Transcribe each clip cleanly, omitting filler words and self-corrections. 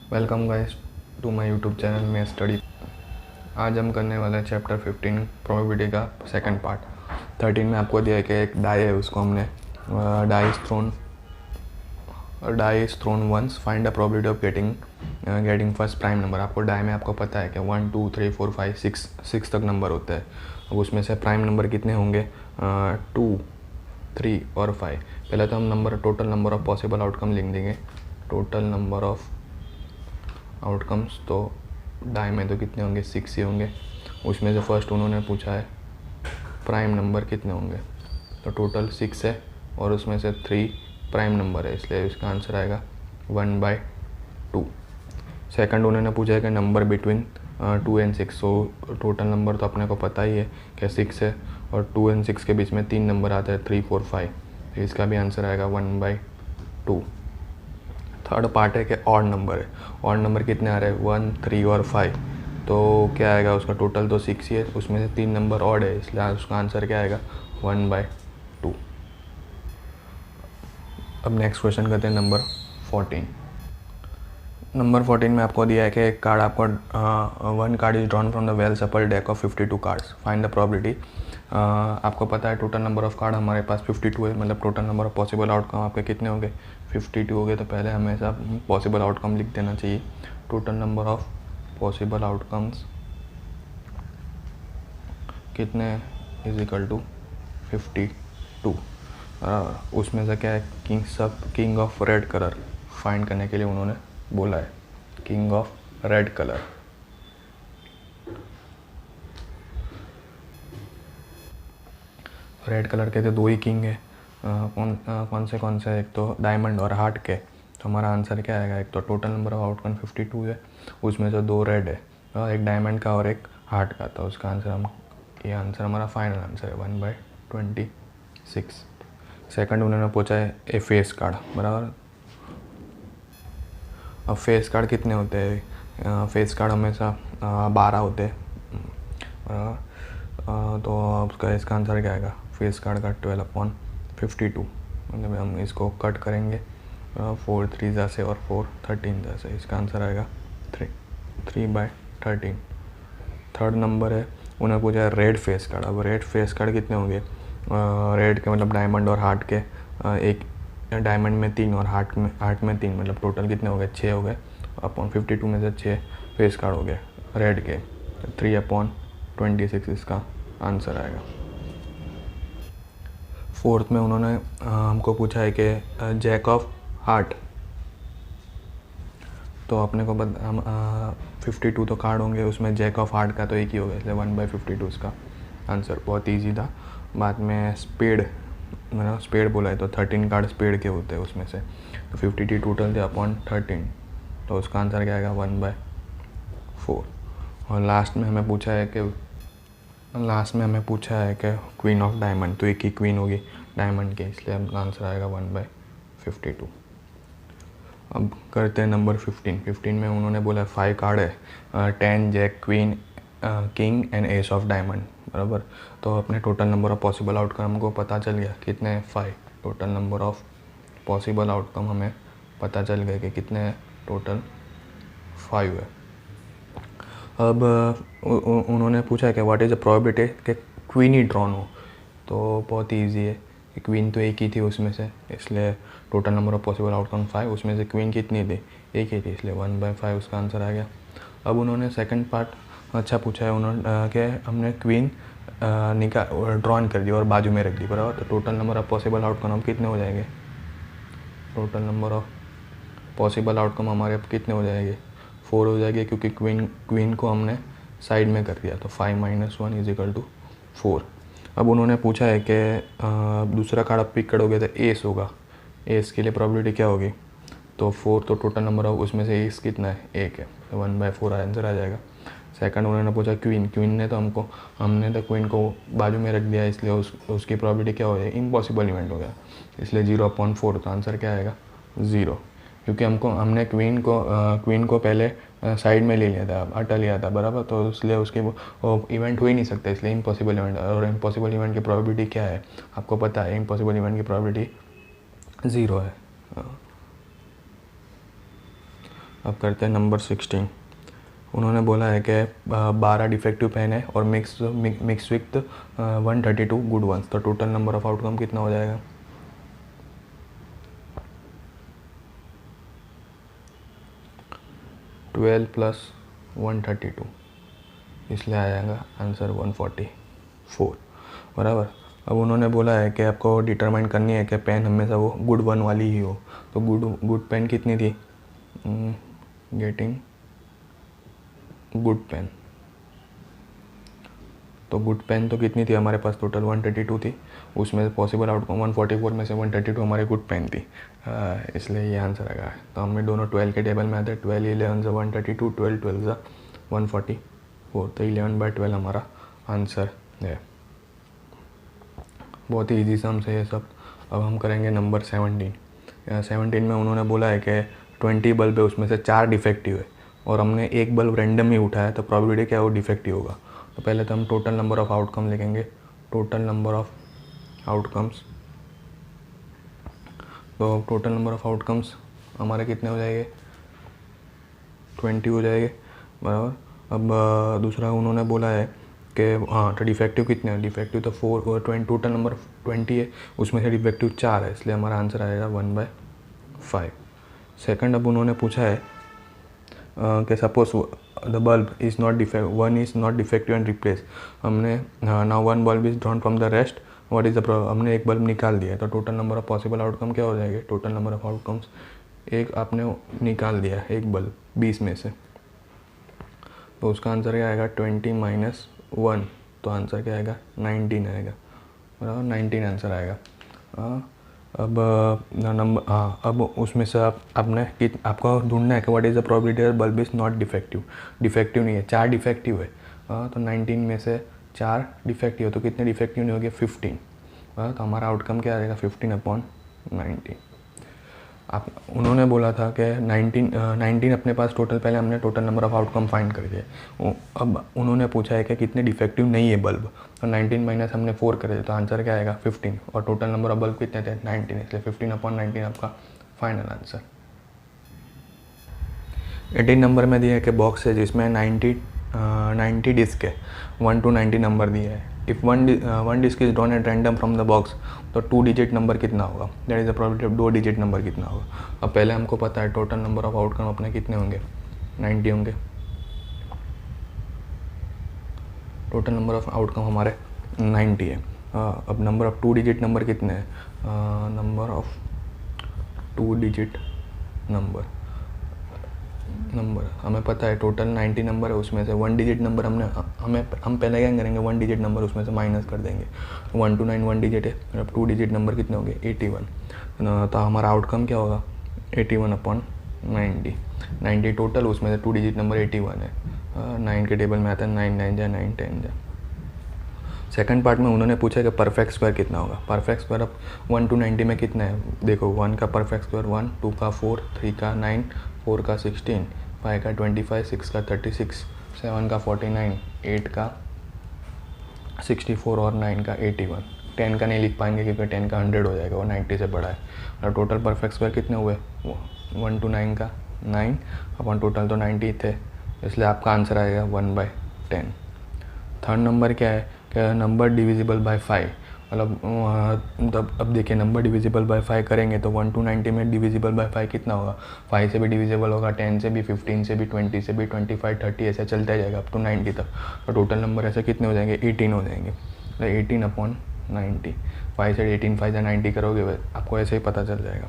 Welcome guys to my YouTube channel में study. आज हम करने वाले हैं चैप्टर 15 प्रोबेबिलिटी का सेकंड पार्ट। 13 में आपको दिया है कि एक डाई है, उसको हमने die is thrown once, find the probability of getting first prime number. आपको डाई में आपको पता है कि 1 2 3 4 5 6 तक नंबर होते हैं। अब उसमें से प्राइम नंबर कितने होंगे? 2 3 और 5। पहले तो हम total number of possible outcome लिख देंगे। टोटल नंबर ऑफ आउटकम्स तो डाई में तो कितने होंगे? 6 ही होंगे। उसमें से फर्स्ट उन्होंने पूछा है प्राइम नंबर कितने होंगे, तो टोटल 6 है और उसमें से 3 प्राइम नंबर है, इसलिए इसका आंसर आएगा 1/2। सेकंड उन्होंने पूछा है कि number between 2 and 6। So total number तो अपने को पता ही है कि 6 है और 2 and 6 के बीच में 3 नंबर आता है 3 4 5, तो इसका भी आंसर आएगा 1/2। थर्ड पार्ट है कि ऑड नंबर है। ऑड नंबर कितने आ रहे हैं? 1 3 और 5, तो क्या आएगा? उसका टोटल तो 6 ही है, उसमें से 3 नंबर ऑड है, इसलिए उसका आंसर क्या आएगा? 1/2। अब नेक्स्ट क्वेश्चन करते हैं नंबर 14। नंबर 14 में आपको दिया है कि एक कार्ड आपको 1 card is drawn from the well shuffled deck of 52 cards, find the probability. आपको पता है टोटल नंबर ऑफ कार्ड हमारे पास 52 है, मतलब total number of possible outcome आपके कितने हो गए? 52 हो गए। तो पहले हमेशा पॉसिबल आउटकम लिख देना चाहिए। Total number of possible outcomes कितने इज इक्वल टू 52। उसमें से क्या है? King of red colour find करने के लिए उन्होंने बोला है, king of red colour. Red colour के तो 2 ही किंग है। कौन से? एक तो डायमंड और हार्ट के। तो हमारा आंसर क्या आएगा? एक तो टोटल नंबर ऑफ आउटकम 52 है, उसमें से 2 रेड है और एक डायमंड का और एक हार्ट का, तो उसका आंसर ये आंसर हमारा फाइनल आंसर है 1/26। सेकंड उन्होंने पूछा है ए फेस कार्ड, बराबर। अब फेस कार्ड कितने होते हैं? फेस कार्ड हमेशा 12 होते हैं, बराबर। तो उसका इसका आंसर क्या आएगा? फेस कार्ड का 12/52, मतलब हम इसको कट करेंगे 4 3 से और 4 13 से, इसका आंसर आएगा 3/13। थर्ड नंबर है, उन्हें पूछा है रेड फेस कार्ड। अब रेड फेस कार्ड कितने होंगे? रेड के मतलब डायमंड और हार्ट के, एक डायमंड में 3 और हार्ट में 3, मतलब टोटल कितने हो गए? 6 हो गए। अपॉन 52 में से 6 फेस कार्ड हो गए रेड के, 3/26 इसका आंसर आएगा। फोर्थ में उन्होंने हमको पूछा है कि जैक ऑफ हार्ट, तो अपने को 52 तो कार्ड होंगे, उसमें जैक ऑफ हार्ट का तो एक ही होगा, इसलिए 1/52 इसका आंसर। बहुत ईजी था। बाद में स्पेड, मैंने स्पेड बोला है तो 13 कार्ड स्पेड के होते हैं उसमें से, तो 52 टोटल थे अपॉन 13, तो उसका आंसर क्या आएगा? 1/4। और लास्ट में हमें पूछा है कि क्वीन ऑफ डायमंड, तो एक ही क्वीन होगी डायमंड के, इसलिए आंसर आएगा 1/52। अब करते हैं नंबर 15 में उन्होंने बोला 5 कार्ड है, 10 jack queen king and ace of diamond, बराबर। तो अपने total number of possible outcome हमको पता चल गया कितने हैं? 5। Total number of possible outcome हमें पता चल गया कि कितने हैं? टोटल 5 है। अब उन्होंने पूछा है कि व्हाट इज़ द प्रोबेबिलिटी कि क्वीन ही ड्रॉन हो, तो बहुत ईजी है। क्वीन तो एक ही थी उसमें से, इसलिए total number of possible outcome 5, उसमें से क्वीन कितनी थी? एक ही थी, इसलिए 1/5 उसका आंसर आ गया। अब उन्होंने सेकंड पार्ट अच्छा पूछा है उन्होंने कि हमने क्वीन ड्रॉन कर दी और बाजू में रख दी, बराबर। तो total number of possible outcome कितने हो जाएंगे? Total number of possible outcome हमारे अब कितने हो जाएंगे? 4 हो जाएंगे, क्योंकि क्वीन को हमने साइड में कर दिया, तो 5 - 1 = 4। अब उन्होंने पूछा है कि दूसरा कार्ड आप पिक करोगे तो एस होगा, एस के लिए प्रोबेबिलिटी क्या होगी? तो 4, तो टोटल नंबर ऑफ उसमें से एस कितना है? 1 है, तो 1/4 आंसर आ जाएगा। सेकंड उन्होंने पूछा क्वीन ने तो हमने तो क्वीन को बाजू में रख दिया, इसलिए उसकी प्रोबेबिलिटी क्या हो जाएगी? इम्पॉसिबल इवेंट हो गया, इसलिए 0/4, तो आंसर क्या आएगा? 0, क्योंकि हमने क्वीन को पहले साइड में ले लिया था, हटा लिया था, बराबर। तो इसलिए उसके वो इवेंट हो ही नहीं सकता, इसलिए इम्पॉसिबल इवेंट। और इम्पॉसिबल इवेंट की प्रोबेबिलिटी क्या है? आपको पता है इम्पॉसिबल इवेंट की प्रोबेबिलिटी 0 है। अब करते हैं नंबर 16। उन्होंने बोला है कि 12 डिफेक्टिव पेन है और मिक्स विथ 132 गुड वंस, तो टोटल नंबर ऑफ आउटकम कितना हो जाएगा? 12 + 132, इसलिए आ जाएगा आंसर 144 बराबर। अब उन्होंने बोला है कि आपको डिटरमाइन करनी है कि पेन हमेशा वो गुड वन वाली ही हो, तो गुड पेन कितनी थी? गेटिंग गुड पेन, तो गुड पेन तो कितनी थी हमारे पास? टोटल 132 थी, उसमें से पॉसिबल आउटकम 144 में से 132 हमारी गुड पेन थी, इसलिए ये आंसर आएगा। तो हमें दोनों 12 के टेबल में आते हैं, 12 11 से 132, 12 12 से 144, तो 11/12 हमारा आंसर है। बहुत ही ईजी सम्स है ये सब। अब हम करेंगे नंबर 17। 17 में उन्होंने बोला है कि 20 बल्ब है, उसमें से 4 डिफेक्टिव है और हमने एक बल्ब रैंडम ही उठाया, तो प्रोबेबिलिटी क्या है वो डिफेक्टिव होगा। तो पहले तो हम टोटल नंबर ऑफ़ आउटकम लिखेंगे, टोटल नंबर ऑफ़ आउटकम्स। तो टोटल नंबर ऑफ़ आउटकम्स हमारे कितने हो जाएंगे? 20 हो जाएंगे बराबर। अब दूसरा उन्होंने बोला है कि हाँ, तो डिफेक्टिव कितने हैं? डिफेक्टिव तो 4 और 20, टोटल नंबर 20 है, उसमें से डिफेक्टिव 4 है, इसलिए हमारा आंसर आएगा 1/5। सेकंड, अब उन्होंने पूछा है कि suppose the bulb is not one is not defective and replace. हमने now one bulb is drawn from the rest, what is the problem? हमने एक बल्ब निकाल दिया है, तो total number of possible outcome क्या हो जाएंगे? टोटल नंबर ऑफ आउटकम्स, एक आपने निकाल दिया है एक बल्ब 20 में से, तो उसका आंसर क्या आएगा? 20 - 1, तो आंसर क्या आएगा? 19 आएगा बराबर, 19 आंसर आएगा। अब नंबर अब उसमें से आपको ढूंढना है कि what is the probability bulb is not defective. Defective नहीं है, 4 डिफेक्टिव है, तो 19 में से 4 डिफेक्टिव है, तो कितने डिफेक्टिव नहीं हो गए? 15, तो हमारा आउटकम क्या आएगा? 15/19। आप उन्होंने बोला था कि 19 अपने पास टोटल, पहले हमने total number of outcome find कर दिए। अब उन्होंने पूछा है कि कितने डिफेक्टिव नहीं है बल्ब, तो 19 माइनस हमने 4 कर दिया, तो आंसर क्या आएगा? 15, और टोटल नंबर ऑफ बल्ब कितने थे? 19, इसलिए 15/19 आपका फाइनल आंसर। 18 नंबर में दिया है कि बॉक्स है जिसमें 90 डिस्क है, 1 to 90 नंबर दिया है। If one disc is drawn at random from the box, तो 2 डिजिट नंबर कितना होगा? That is the probability of 2 digit number कितना होगा? अब पहले हमको पता है टोटल नंबर ऑफ आउटकम अपने कितने होंगे? 90 होंगे। टोटल नंबर ऑफ आउटकम हमारे 90 है। अब नंबर ऑफ 2 डिजिट नंबर कितने हैं? नंबर ऑफ 2 डिजिट नंबर हमें पता है टोटल 90 नंबर है, उसमें से 1 डिजिट नंबर हम पहले क्या करेंगे? 1 डिजिट नंबर उसमें से माइनस कर देंगे, 1 to 9 1 डिजिट है, अब 2 डिजिट नंबर कितने होंगे? 81, तो हमारा आउटकम क्या होगा? 81/90। 90 टोटल, उसमें से 2 डिजिट नंबर 81 है, 9 के टेबल में आता है 9 9 जा 9 10 जा। सेकंड पार्ट में उन्होंने पूछा कि परफेक्ट स्क्वायर कितना होगा। परफेक्ट स्क्वायर अब 1 to 90 में कितना है? देखो, 1 का परफेक्ट स्क्वायर 1, 2 का 4, 3 का 9, 4 का 16, 5 का 25, 6 का 36, 7 का 49, 8 का 64 और 9 का 81। 10 का नहीं लिख पाएंगे क्योंकि 10 का 100 हो जाएगा, वो 90 से बड़ा है। और टोटल परफेक्ट स्क्वायर कितने हुए? 1 to 9 का 9 अपन टोटल तो 90 थे, इसलिए आपका आंसर आएगा 1/10। थर्ड नंबर क्या है? क्या नंबर डिविजिबल बाय 5, मतलब अब देखिए नंबर डिविजिबल बाय 5 करेंगे तो 1 to 90 में डिविजिबल बाय 5 कितना होगा? 5 से भी डिविजिबल होगा, 10 से भी, 15 से भी, 20 से भी, 25, 30 ऐसे चलता जाएगा अप टू 90 तक। तो टोटल नंबर ऐसे कितने हो जाएंगे? 18 हो जाएंगे। तो 18/90, 5 से 18, 5 से 90 करोगे, आपको ऐसे ही पता चल जाएगा।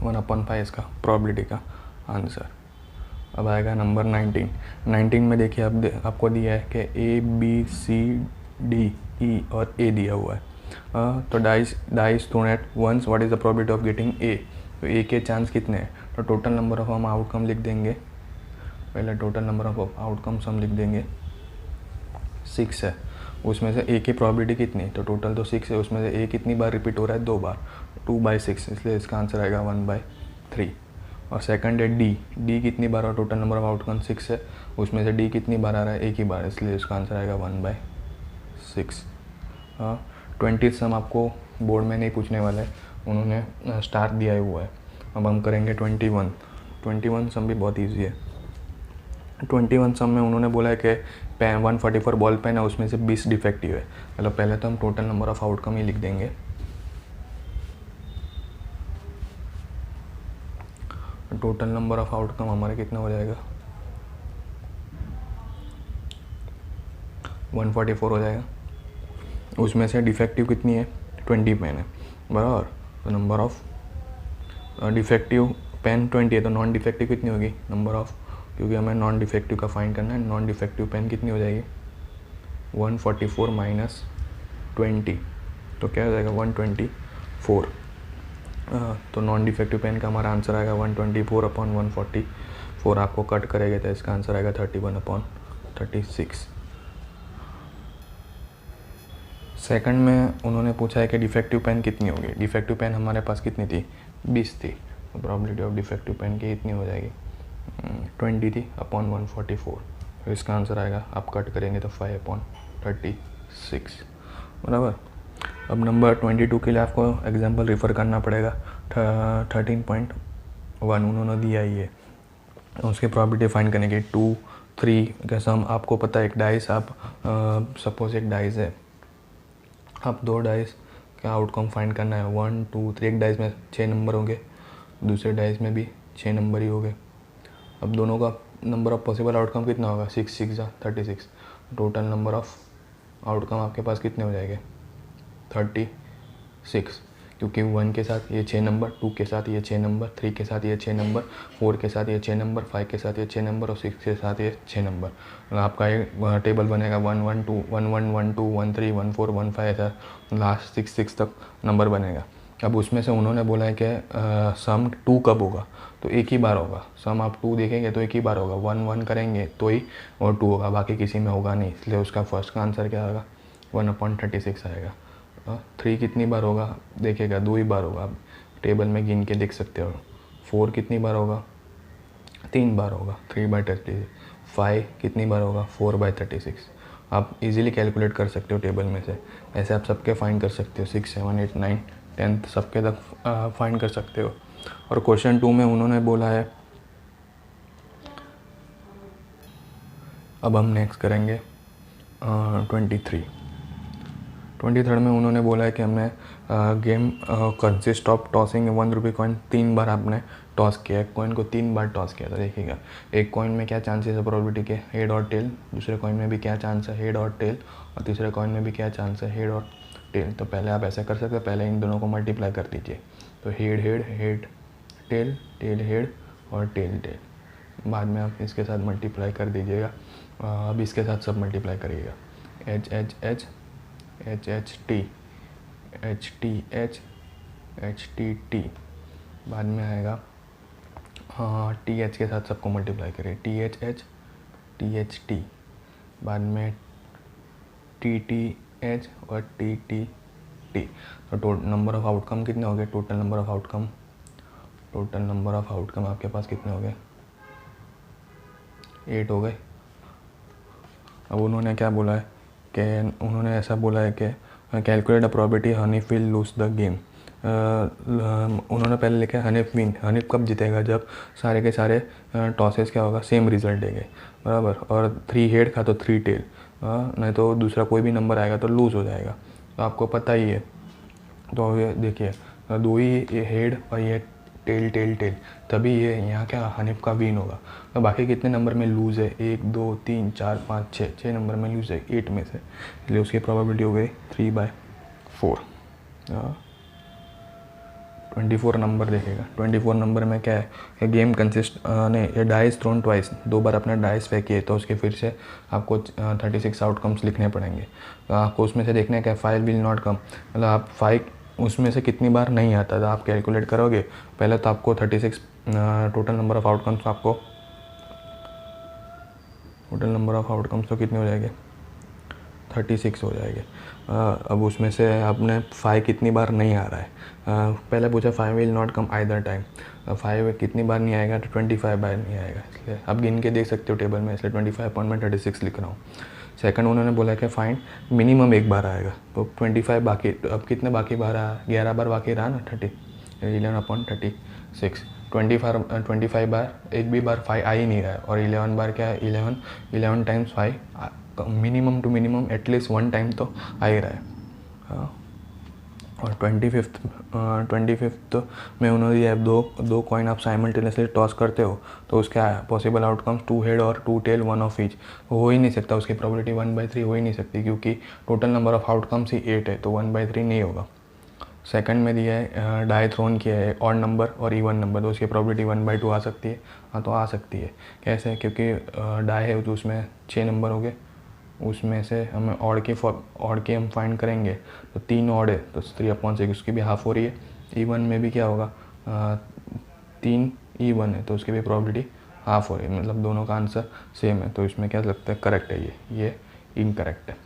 1/5 इसका प्रोबेबिलिटी का आंसर। अब आएगा नंबर 19 में देखिए आपको दिया है कि ABCDE और A दिया हुआ है। तो dice thrown at once, what is the probability of getting A? तो A के चांस कितने हैं? तो टोटल नंबर ऑफ हम आउटकम लिख देंगे, पहले टोटल नंबर ऑफ आउटकम्स हम लिख देंगे 6 है, उसमें से A की प्रोबेबिलिटी कितनी? तो टोटल तो 6 है, उसमें से A कितनी बार रिपीट हो रहा है? 2 बार, 2/6, इसलिए इसका आंसर आएगा 1/3। और सेकंड है डी कितनी बार, और टोटल नंबर ऑफ आउटकम 6 है, उसमें से डी कितनी बार आ रहा है? एक ही बार, इसलिए इसका आंसर आएगा 1/6। 20 सम आपको बोर्ड में नहीं पूछने वाला है, उन्होंने स्टार दिया हुआ है। अब हम करेंगे 21। 21 सम भी बहुत ईजी है। 21 सम में उन्होंने बोला है कि पेन 144 बॉल पेन है, उसमें से 20 डिफेक्टिव है। मतलब पहले तो हम टोटल नंबर ऑफ आउटकम ही लिख देंगे। टोटल नंबर ऑफ आउटकम हमारे कितना हो जाएगा, 144 हो जाएगा। उसमें से डिफेक्टिव कितनी है, 20 पेन है बराबर। तो नंबर ऑफ डिफेक्टिव पेन 20 है, तो नॉन डिफेक्टिव कितनी होगी, नंबर ऑफ, क्योंकि हमें नॉन डिफेक्टिव का फाइंड करना है। नॉन डिफेक्टिव पेन कितनी हो जाएगी, 144 माइनस 20, तो क्या हो जाएगा 124। तो नॉन डिफेक्टिव पेन का हमारा आंसर आएगा 124/144। आपको कट करेंगे तो इसका आंसर आएगा 31/36। सेकंड में उन्होंने पूछा है कि डिफेक्टिव पेन कितनी होगी। डिफेक्टिव पेन हमारे पास कितनी थी, 20 थी। तो प्रोबेबिलिटी ऑफ डिफेक्टिव पेन की इतनी हो जाएगी 20 थी अपॉन 144। तो इसका आंसर आएगा, आप कट करेंगे तो 5/36 बराबर। अब नंबर 22 के लिए आपको एग्जांपल रेफ़र करना पड़ेगा। 13.1 उन्होंने दिया ही है, उसकी प्रोबेबिलिटी फाइंड करने की 2 3 का सम। आपको पता है एक डाइस, आप सपोज एक डाइस है, आप 2 डाइस का आउटकम फाइंड करना है, 1 2 3। एक डाइस में 6 नंबर होंगे, दूसरे डाइस में भी 6 नंबर ही होंगे। अब दोनों का नंबर ऑफ पॉसिबल आउटकम कितना होगा, 6 6 36। टोटल नंबर ऑफ आउटकम आपके पास कितने हो जाएंगे, 36, क्योंकि 1 के साथ ये 6 नंबर, 2 के साथ ये 6 नंबर, 3 के साथ ये 6 नंबर, 4 के साथ ये 6 नंबर, 5 के साथ ये 6 नंबर और 6 के साथ ये 6 नंबर। आपका ये टेबल बनेगा 1 1 2 1 1 1 2 1 3 1 4 1 5 ऐसा लास्ट 6 6 तक नंबर बनेगा। अब उसमें से उन्होंने बोला है कि सम 2 कब होगा, तो एक ही बार होगा। सम आप 2 देखेंगे तो एक ही बार होगा, 1 1 करेंगे तो ही और 2 होगा, बाकी किसी में होगा नहीं। इसलिए उसका फर्स्ट का आंसर क्या आएगा, 1/36 आएगा। 3 कितनी बार होगा, देखिएगा 2 ही बार होगा, आप टेबल में गिन के देख सकते हो। 4 कितनी बार होगा, 3 बार होगा, 3/36। 5 कितनी बार होगा, 4/36। आप इजीली कैलकुलेट कर सकते हो टेबल में से। ऐसे आप सबके फाइंड कर सकते हो, 6 7 8 9 10 सबके तक फाइंड कर सकते हो। और क्वेश्चन 2 में उन्होंने बोला है, अब हम नेक्स्ट करेंगे 23rd में उन्होंने बोला है कि हमने गेम कंसिस्ट ऑफ टॉसिंग 1 रुपये कॉइन। 3 बार आपने टॉस किया, एक कॉइन को 3 बार टॉस किया। तो देखिएगा एक कॉइन में क्या चांसेस है प्रोबेबिलिटी के, हेड और टेल। दूसरे कॉइन में भी क्या चांस है, हेड और टेल। और तीसरे कॉइन में भी क्या चांस है, हेड और टेल। तो पहले आप ऐसा कर सकते हैं, पहले इन दोनों को मल्टीप्लाई कर दीजिए। तो head head head tail tail head और टेल टेल। बाद में आप इसके साथ मल्टीप्लाई कर दीजिएगा। अब इसके साथ सब मल्टीप्लाई करिएगा, H H H H H T H T H H T T. बाद में आएगा टी एच के साथ सबको मल्टीप्लाई करिए, टी एच टी। बाद में टी टी एच और टी टी टी। तो टोटल नंबर ऑफ आउटकम कितने हो गए, टोटल नंबर ऑफ आउटकम आपके पास कितने हो गए, 8 हो गए। अब उन्होंने क्या बोला है कि उन्होंने ऐसा बोला है कि calculate the probability Hanif will lose the game. उन्होंने पहले लिखा है हनीफ विन। हनीफ कब जीतेगा, जब सारे के सारे टॉसेस क्या होगा, सेम रिजल्ट देंगे बराबर। और 3 हेड का तो 3 टेल, नहीं तो दूसरा कोई भी नंबर आएगा तो लूज़ हो जाएगा। तो आपको पता ही है। तो ये देखिए 2 ही ये हेड और ये टेल टेल टेल, तभी ये यहाँ क्या हनीफ का विन होगा। तो बाकी कितने नंबर में लूज़ है, 1 2 3 4 5 6 नंबर में लूज़ है 8 में से। इसलिए उसकी प्रोबेबिलिटी हो गई 3/4। 24 नंबर देखेगा। 24 नंबर में क्या है, गेम कंसिस्ट नहीं, ये डाइस थ्रोन ट्वाइस, 2 बार अपने डाइस फेंकिए तो उसके फिर से आपको 36 आउटकम्स लिखने पड़ेंगे। तो आपको उसमें से देखना है क्या 5 विल नॉट कम, मतलब आप 5 उसमें से कितनी बार नहीं आता था, आप कैलकुलेट करोगे पहले तो आपको 36 टोटल नंबर ऑफ़ आउटकम्स तो कितने हो जाएंगे, 36 हो जाएंगे। अब उसमें से आपने 5 कितनी बार नहीं आ रहा है, पहले पूछा 5 will not come either time. 5 कितनी बार नहीं आएगा, तो 25 बार नहीं आएगा। इसलिए आप गिन के देख सकते हो टेबल में, इसलिए 25/36 लिख रहा हूँ। सेकंड उन्होंने बोला कि फाइंड मिनिमम एक बार आएगा, तो 25 बाकी, अब कितने बाकी बार आया, 11 बार बाकी रहा ना, 11/36। 25 बार एक भी बार 5 आ ही नहीं रहा है, और 11 बार क्या है, 11 times 5 minimum to minimum at least 1 time तो आ ही रहा है। हाँ। और 25th में उन्होंने ये दो कॉइन आप साइमल्टेनियसली टॉस करते हो तो उसके पॉसिबल आउटकम्स 2 हेड और 2 टेल 1 ऑफ ईच हो ही नहीं सकता, उसकी प्रोबेबिलिटी 1/3 हो ही नहीं सकती, क्योंकि टोटल नंबर ऑफ आउटकम्स ही 8 है, तो 1/3 नहीं होगा। सेकंड में दिया है डाई थ्रोन किया है ऑड नंबर और इवन नंबर, तो उसकी प्रोबेबिलिटी 1/2 आ सकती है। हाँ, तो आ सकती है। कैसे? क्योंकि डाई है तो उसमें 6 नंबर हो गए, उसमें से हमें ऑड के हम फाइंड करेंगे, तो 3 ऑड है तो 3/6 उसकी भी हाफ हो रही है। इवन में भी क्या होगा, 3 इवन है तो उसकी भी प्रोबेबिलिटी हाफ हो रही है, मतलब दोनों का आंसर सेम है, तो इसमें क्या लगता है, करेक्ट है ये इनकरेक्ट है।